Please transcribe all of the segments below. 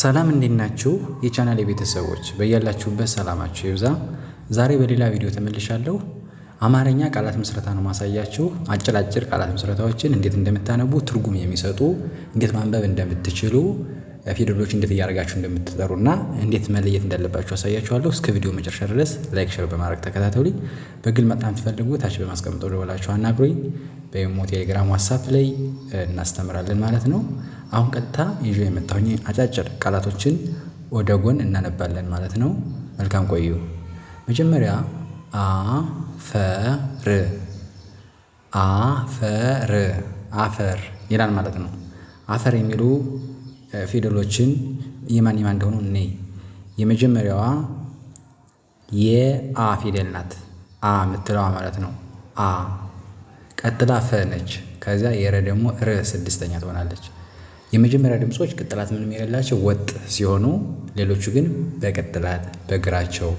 ሰላም እንዴት ናችሁ? የቻናሌ ቤተሰቦች በያላችሁበት ሰላማችሁ ይብዛ። ዛሬ በሌላ ቪዲዮ ተመልሻለሁ። አማርኛ ቃላት ምስረታ ነው ማሳያችሁ። አጭር ቃላት ምስረታዎችን እንዴት እንደምታነቡ ትርጉም የሚሰጡ እንዴት ማንበብ እንደምትችሉ ፊደሎች እንዴት እያደረጋችሁ እንደምትጠሩና እንዴት መለየት እንዳለባችሁ አሳያችኋለሁ። እስከ ቪዲዮ መጨረሻ ድረስ ላይክ፣ ሼር በማድረግ ተከታተሉኝ። በግል መጥናት ትፈልጉ ታች በማስቀመጠው ደወላችሁ አናግሩኝ። በኢሞ፣ ቴሌግራም፣ ዋትስአፕ ላይ እናስተምራለን ማለት ነው። አሁን ቀጥታ ይዤ የመጣሁኝ አጫጭር ቃላቶችን ወደ ጎን እናነባለን ማለት ነው። መልካም ቆዩ። መጀመሪያ አፈር ይላል ማለት ነው። አፈር የሚሉ ፊደሎችን የማን እንደሆኑ እኔ የመጀመሪያዋ የአ ፊደል ናት። የምትለዋ ማለት ነው። ቀጥላ ፈ ነች። ከዚያ የረ ደግሞ ር ስድስተኛ ትሆናለች። የመጀመሪያ ድምጾች ቅጥላት ምንም የሌላቸው ወጥ ሲሆኑ ሌሎቹ ግን በቅጥላት በእግራቸው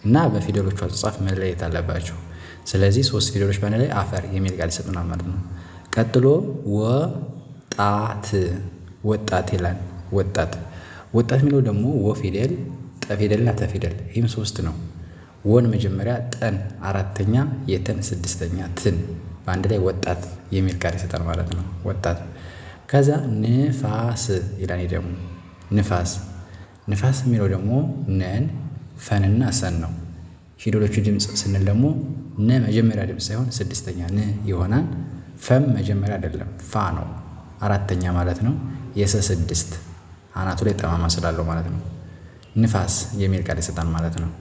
እና በፊደሎቹ አጻጻፍ መለየት አለባቸው። ስለዚህ ሶስት ፊደሎች በአንድ ላይ አፈር የሚል ቃል ይሰጡናል ማለት ነው። ቀጥሎ ወጣት ይላል። ወጣት የሚለው ደግሞ ወ ፊደል፣ ጠ ፊደል እና ተ ፊደል ይህም ሶስት ነው። ወን መጀመሪያ፣ ጠን አራተኛ፣ የተን ስድስተኛ፣ ትን በአንድ ላይ ወጣት የሚል ቃል ይሰጣል ማለት ነው። ወጣት። ከዛ ንፋስ ይላል። ደግሞ ንፋስ የሚለው ደግሞ ነን ፈንና ሰን ነው። ፊደሎቹ ድምፅ ስንል ደግሞ ነ መጀመሪያ ድምፅ ሳይሆን ስድስተኛ ን ይሆናል። ፈም መጀመሪያ አይደለም ፋ ነው አራተኛ ማለት ነው። የሰ ስድስት አናቱ ላይ ጠማማ ስላለው ማለት ነው። ንፋስ የሚል ቃል ይሰጣል ማለት ነው።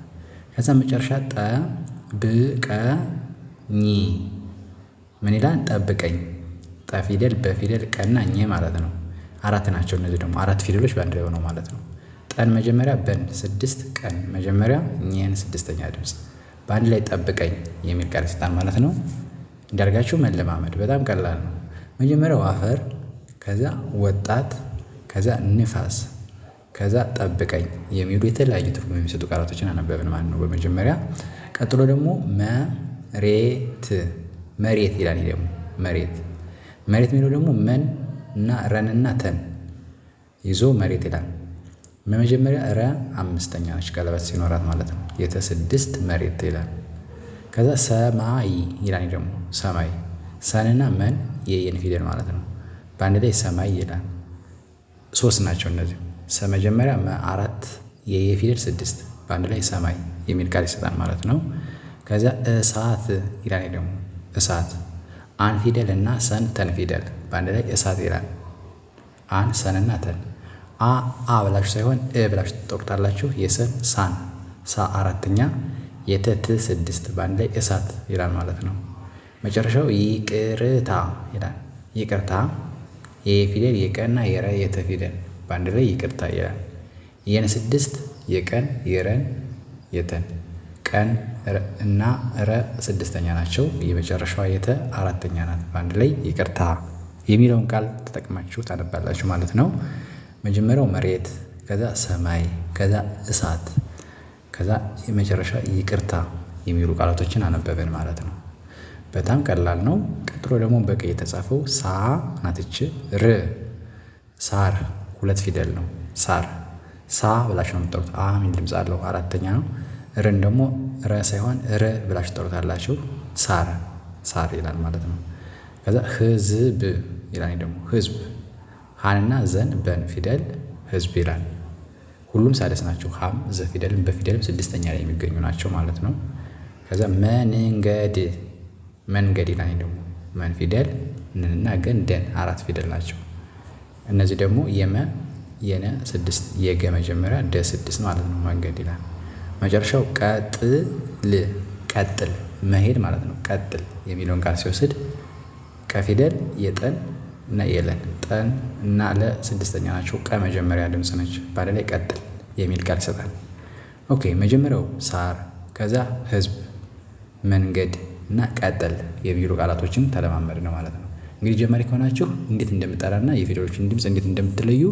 ከዛ መጨረሻ ጠብቀኝ ምን ይላል? ጠብቀኝ። ጠ ፊደል በፊደል ቀና ኘ ማለት ነው። አራት ናቸው እነዚህ ደግሞ አራት ፊደሎች በአንድ ላይ ሆነው ማለት ነው። ጠን መጀመሪያ በን ስድስት ቀን መጀመሪያ ኘን ስድስተኛ ድምፅ በአንድ ላይ ጠብቀኝ የሚል ቃል ይሰጣል ማለት ነው። እንዳርጋችሁ መለማመድ በጣም ቀላል ነው። መጀመሪያው አፈር፣ ከዛ ወጣት፣ ከዛ ንፋስ፣ ከዛ ጠብቀኝ የሚሉ የተለያዩ ትርጉም የሚሰጡ ቃላቶችን አነበብን ማለት ነው በመጀመሪያ። ቀጥሎ ደግሞ መሬት ይላል። ደግሞ መሬት የሚለው ደግሞ መን እና ረንና ተን ይዞ መሬት ይላል። በመጀመሪያ ረ አምስተኛ ነች ቀለበት ሲኖራት ማለት ነው። የተ ስድስት መሬት ይላል። ከዛ ሰማይ ይላል። ደግሞ ሰማይ ሰንና መን የየን ፊደል ማለት ነው። በአንድ ላይ ሰማይ ይላል። ሶስት ናቸው እነዚህ። መጀመሪያ አራት የየ ፊደል ስድስት በአንድ ላይ ሰማይ የሚል ቃል ይሰጣል ማለት ነው። ከዚያ እሳት ይላል። ደግሞ እሳት አን ፊደል እና ሰን ተን ፊደል በአንድ ላይ እሳት ይላል። አን ሰንና ተን ብላችሁ ሳይሆን ብላችሁ ትጠሩታላችሁ። የሰን ሳን ሳ አራተኛ የተት ስድስት በአንድ ላይ እሳት ይላል ማለት ነው። መጨረሻው ይቅርታ ይላል። ይቅርታ የፊደል የቀና የረ የተ ፊደል በአንድ ላይ ይቅርታ ይላል። የን ስድስት የቀን የረን የተን ቀን እና ረ ስድስተኛ ናቸው። የመጨረሻዋ የተ አራተኛ ናት። በአንድ ላይ ይቅርታ የሚለውን ቃል ተጠቅማችሁ ታነባላችሁ ማለት ነው። መጀመሪያው መሬት፣ ከዛ ሰማይ፣ ከዛ እሳት፣ ከዛ የመጨረሻ ይቅርታ የሚሉ ቃላቶችን አነበብን ማለት ነው። በጣም ቀላል ነው። ቀጥሎ ደግሞ በቀይ የተጻፈው ሳ ናትች ሳር ሁለት ፊደል ነው። ሳር ሳ ብላችሁ ነው የምትጠሩት። የሚል ድምፅ አለው አራተኛ ነው። ርን ደግሞ ረ ሳይሆን ር ብላችሁ ትጠሩታላችሁ። ሳር ይላል ማለት ነው። ከዛ ህዝብ ይላል። ደግሞ ህዝብ ሀንና ዘን በን ፊደል ህዝብ ይላል። ሁሉም ሳድስ ናቸው። ሀም ዘ ፊደልም በፊደልም ስድስተኛ ላይ የሚገኙ ናቸው ማለት ነው። ከዛ መንገድ ይላል። ደግሞ መን ፊደል ንና ገን ደን አራት ፊደል ናቸው። እነዚህ ደግሞ የነ ስድስት የገ መጀመሪያ ደ ስድስት ማለት ነው። መንገድ ይላል። መጨረሻው ቀጥል መሄድ ማለት ነው። ቀጥል የሚለውን ቃል ሲወስድ ቀፊደል የጠን እና የለን ጠን እና ለ ስድስተኛ ናቸው። ቀ መጀመሪያ ድምፅ ነች። ባለ ላይ ቀጥል የሚል ቃል ይሰጣል። ኦኬ መጀመሪያው ሳር፣ ከዛ ህዝብ፣ መንገድ እና ቀጥል የሚሉ ቃላቶችን ተለማመድ ነው ማለት ነው። እንግዲህ ጀማሪ ከሆናችሁ እንዴት እንደምጠራና የፊደሎችን ድምፅ እንዴት እንደምትለዩ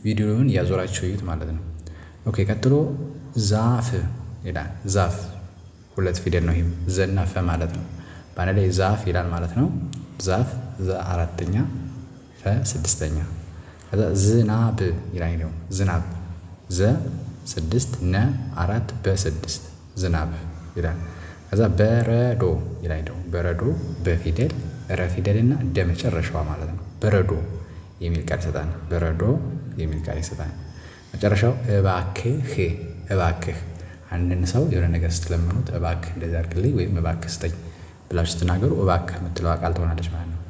ቪዲዮውን ያዞራችሁ እዩት ማለት ነው። ኦኬ ቀጥሎ ዛፍ ይላል። ዛፍ ሁለት ፊደል ነው። ይሄም ዘና ፈ ማለት ነው። በአንድ ላይ ዛፍ ይላል ማለት ነው። ዛፍ ዘ አራተኛ ፈ ስድስተኛ። ከዛ ዝናብ ይላል። ደግሞ ዝናብ ዘ 6 ነ 4 በ6 ዝናብ ይላል። ከዛ በረዶ ይላል ደግሞ በረዶ በፊደል ረ ፊደልና ደ መጨረሻዋ ማለት ነው። በረዶ የሚል ቃል ይሰጣል። በረዶ የሚል ቃል ይሰጣል። መጨረሻው እባክህ አንድን ሰው የሆነ ነገር ስትለምኑት እባክህ እንደዚህ አድርግልኝ ወይም እባክህ ስጠኝ ብላችሁ ስትናገሩ እባክህ የምትለዋ ቃል ትሆናለች ማለት ነው።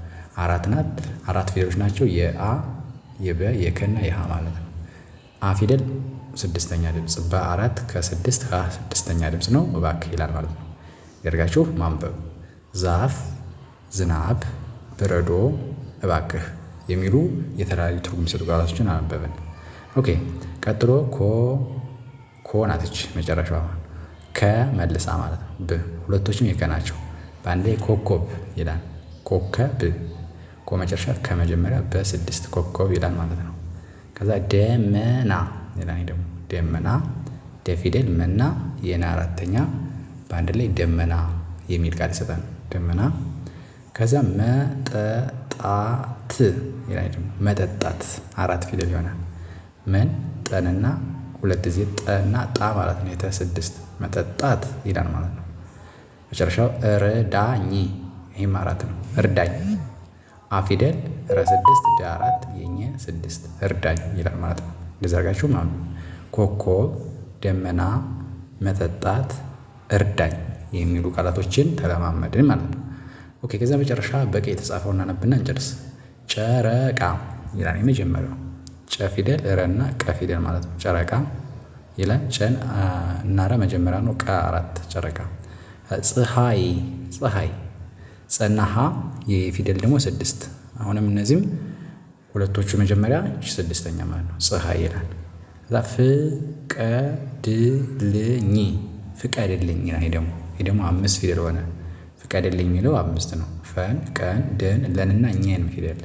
4 ናት። 4 ፊደሎች ናቸው። የአ የበ የከና የሃ ማለት ነው። አ ፊደል 6ኛ ድምፅ በ4 ከ6 6ኛ ድምፅ ነው። እባክህ ይላል ማለት ነው። ያደርጋችሁ ማንበብ ዛፍ፣ ዝናብ፣ በረዶ፣ እባክህ የሚሉ የተለያዩ ትርጉም የሚሰጡ ቃላቶችን አነበብን። ኦኬ ቀጥሎ ኮ ናትች መጨረሻዋ ከመልሳ ማለት ነው። ብ ሁለቶችም የከ ናቸው። በአንድ ላይ ኮከብ ይላል። ኮከብ ኮ መጨረሻ ከመጀመሪያ በ6 ኮከብ ይላል ማለት ነው። ከዛ ደመና ይላል። ደግሞ ደመና ደፊደል መና የና 4ኛ በአንድ ላይ ደመና የሚል ቃል ይሰጣል። ደመና ከዛ መጠጣት ይላል። ደግሞ መጠጣት 4 ፊደል ይሆናል። ምን ጠንና 2 ጊዜ ጠና ጣ ማለት ነው። 6 መጠጣት ይላል ማለት ነው። መጨረሻው እርዳኝ ይህም 4 ነው። እርዳኝ አ ፊደል ረ6 ደ4 የኘ 6 እርዳኝ ይላል ማለት ነው። እንደዛ አድርጋችሁ ማለት ነው። ኮከብ፣ ደመና፣ መጠጣት፣ እርዳኝ የሚሉ ቃላቶችን ተለማመድን ማለት ነው። ኦኬ ከዛ መጨረሻ በቀ የተጻፈው እናነብና እንጨርስ። ጨረቃ ይላል የመጀመሪያው ጨ ፊደል ረና ቀ ፊደል ማለት ነው። ጨረቃ ይላል። ጨን እና ረ መጀመሪያ ነው። ቀ 4 ጨረቃ። ፀሐይ ጸናሃ የፊደል ደግሞ 6። አሁንም እነዚህም ሁለቶቹ መጀመሪያ 6ኛ ማለት ነው። ፀሐይ ይላል። ከዛ ፍቀድልኝ ይሄ ደግሞ 5 ፊደል ሆነ። ፍቀድልኝ የሚለው 5 ነው። ፈን ቀን ደን ለንና ኘን ፊደል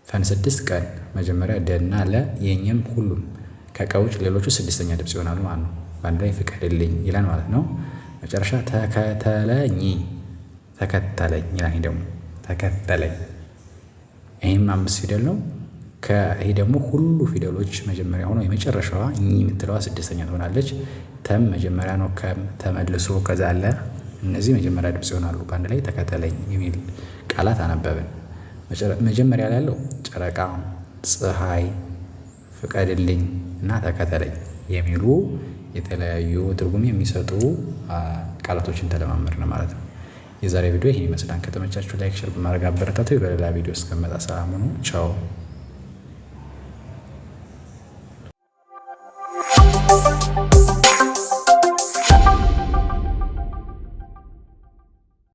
ፈን 6 ቀን መጀመሪያ ደና ለ የኘም ሁሉም ከቀውጭ ሌሎቹ 6ኛ ድምፅ ይሆናሉ ማለት ነው። በአንድ ላይ ፍቀድልኝ ይላል ማለት ነው። መጨረሻ ተከተለኝ ይላል። ደግሞ ተከተለኝ ይህም 5 ፊደል ነው። ይሄ ደግሞ ሁሉ ፊደሎች መጀመሪያ ሆነው የመጨረሻዋ ኝ የምትለዋ 6ኛ ትሆናለች። ተም መጀመሪያ ነው። ከም ተመልሶ ከዛ አለ እነዚህ መጀመሪያ ድምፅ ይሆናሉ። በአንድ ላይ ተከተለኝ የሚል ቃላት አነበብን። መጀመሪያ ላይ ያለው ጨረቃ፣ ፀሐይ፣ ፍቀድልኝ እና ተከተለኝ የሚሉ የተለያዩ ትርጉም የሚሰጡ ቃላቶችን ተለማመድን ማለት ነው። የዛሬ ቪዲዮ ይህን ይመስላል። ከተመቻችሁ ላይክ፣ ሼር በማድረግ አበረታቱ። በሌላ ቪዲዮ እስከመጣ ሰላም ሁኑ። ቻው